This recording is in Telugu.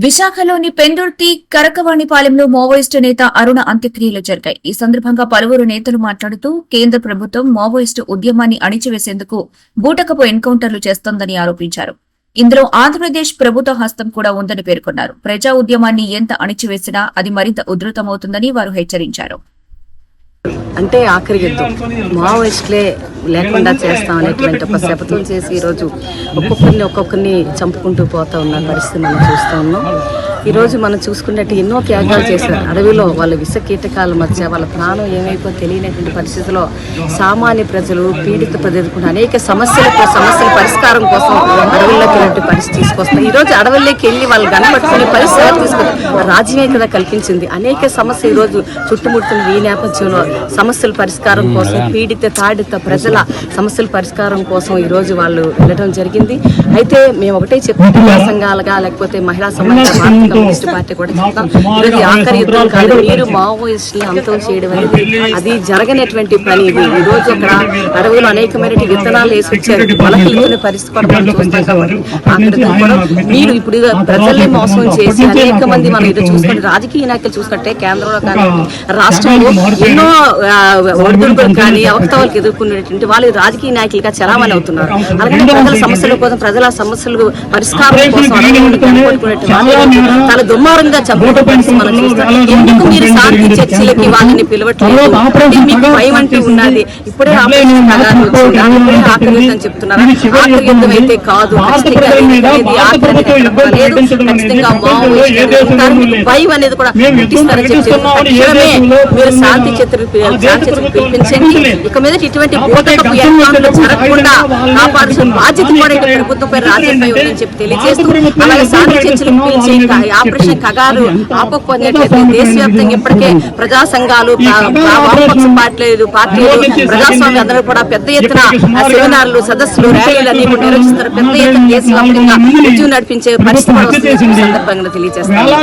విశాఖలోని పెందుర్తి కరకవాణిపాలెంలో మావోయిస్టు నేత అరుణ అంత్యక్రియలు జరిగాయి. ఈ సందర్భంగా పలువురు నేతలు మాట్లాడుతూ కేంద్ర ప్రభుత్వం మావోయిస్టు ఉద్యమాన్ని అణిచివేసేందుకు బూటకపు ఎన్కౌంటర్లు చేస్తోందని ఆరోపించారు. ఇందులో ఆంధ్రప్రదేశ్ ప్రభుత్వ హస్తం కూడా ఉందని పేర్కొన్నారు. ప్రజా ఉద్యమాన్ని ఎంత అణిచివేసినా అది మరింత ఉధృతమవుతుందని వారు హెచ్చరించారు. అంటే ఆఖరి యుద్ధం మావోయిస్టులే లేకుండా చేస్తామనేటువంటి ఒక శపథం చేసి ఈరోజు ఒక్కొక్కరిని చంపుకుంటూ పోతా ఉన్న పరిస్థితి మనం చూస్తూ ఉన్నాం. ఈరోజు మనం చూసుకున్నట్టు ఎన్నో త్యాగాలు చేశారు. అడవిలో వాళ్ళ విష కీటకాల మధ్య వాళ్ళ ప్రాణం ఏమైపో తెలియనటువంటి పరిస్థితిలో సామాన్య ప్రజలు పీడిత ప్రజలు అనేక సమస్యల పరిష్కారం కోసం అడవుల్లోకి వెళ్ళే పరిస్థితి తీసుకొస్తారు. ఈరోజు అడవుల్లోకి వెళ్ళి వాళ్ళు గనపట్టుకునే పరిస్థితి తీసుకొస్తారు. రాజ్యమే కదా కల్పించింది. అనేక సమస్య ఈరోజు చుట్టుముడుతున్న ఈ నేపథ్యంలో సమస్యల పరిష్కారం కోసం పీడిత తాడిత ప్రజల సమస్యల పరిష్కారం కోసం ఈరోజు వాళ్ళు వెళ్ళడం జరిగింది. అయితే మేము ఒకటే చెప్తున్నాం, సంఘాలుగా లేకపోతే మహిళా సమాజ కమ్యూనిస్ట్ పార్టీ కూడా చెప్తాం, ఈరోజు ఆఖరి యుద్ధం కాదు. మీరు మావోయిస్టులు అంతం చేయడం అనేది అది జరగనటువంటి పని. ఇది ఈ రోజు అక్కడ అడవులు అనేకమైన విత్తనాలు వేసుకొచ్చారు. మొలకలుతున్న పరిస్థితి కూడా మనం చూస్తాం. కాబట్టి ఆఖరి కూడా మీరు ఇప్పుడు ప్రజల్ని మోసం చేసి అనేక మంది మనం ఇది చూసుకుంటే రాజకీయ నాయకులు చూసుకుంటే కేంద్రంలో కానీ రాష్ట్రంలో ఎన్నో ఒడిదుడుకులు కానీ అవకతవలకు ఎదుర్కొనేటువంటి వాళ్ళు రాజకీయ నాయకులుగా చలామణి అవుతున్నారు. అలాగే ప్రజల సమస్యల కోసం ప్రజల సమస్యలు పరిష్కారం కోసం చాలా దుర్మార్గంగా చెప్పడం పరిస్థితి మనం చూస్తాం. ఎందుకు మీరు శాంతి చర్చలకి వాళ్ళని పిలవట్లేదు? మీకు భయం అంటూ ఉన్నది. ఇప్పుడే ఆఖరి యుద్ధం చెప్తున్నారు. ఆఖరి యుద్ధం అయితే కాదు, ఖచ్చితంగా భయం అనేది కూడా పుట్టిస్తారని చెప్పి మీరు శాంతి చర్చలు పిలిపించండి. ఇక మీద ఇటువంటి బోధకపు ఎన్కౌంటర్లు జరగకుండా కాపాడాల్సిన బాధ్యత కూడా ప్రభుత్వంపై రాజ్యంపై ఉందని చెప్పి తెలియజేస్తూ అలాగే శాంతి చర్చలు పిలిచి ఆపరేషన్ కగారు ఆపకపోయినట్లయితే దేశవ్యాప్తంగా ఇప్పటికే ప్రజా సంఘాలు వామపక్ష పార్టీలు ప్రజాస్వామ్య అందరూ కూడా పెద్ద ఎత్తున సెమినార్లు సదస్సులు ర్యాలీలు అన్ని కూడా నిర్వహిస్తున్నారు. పెద్ద ఎత్తున దేశవ్యాప్తంగా విజయం నడిపించే పరిస్థితి సందర్భంగా తెలియజేస్తారు.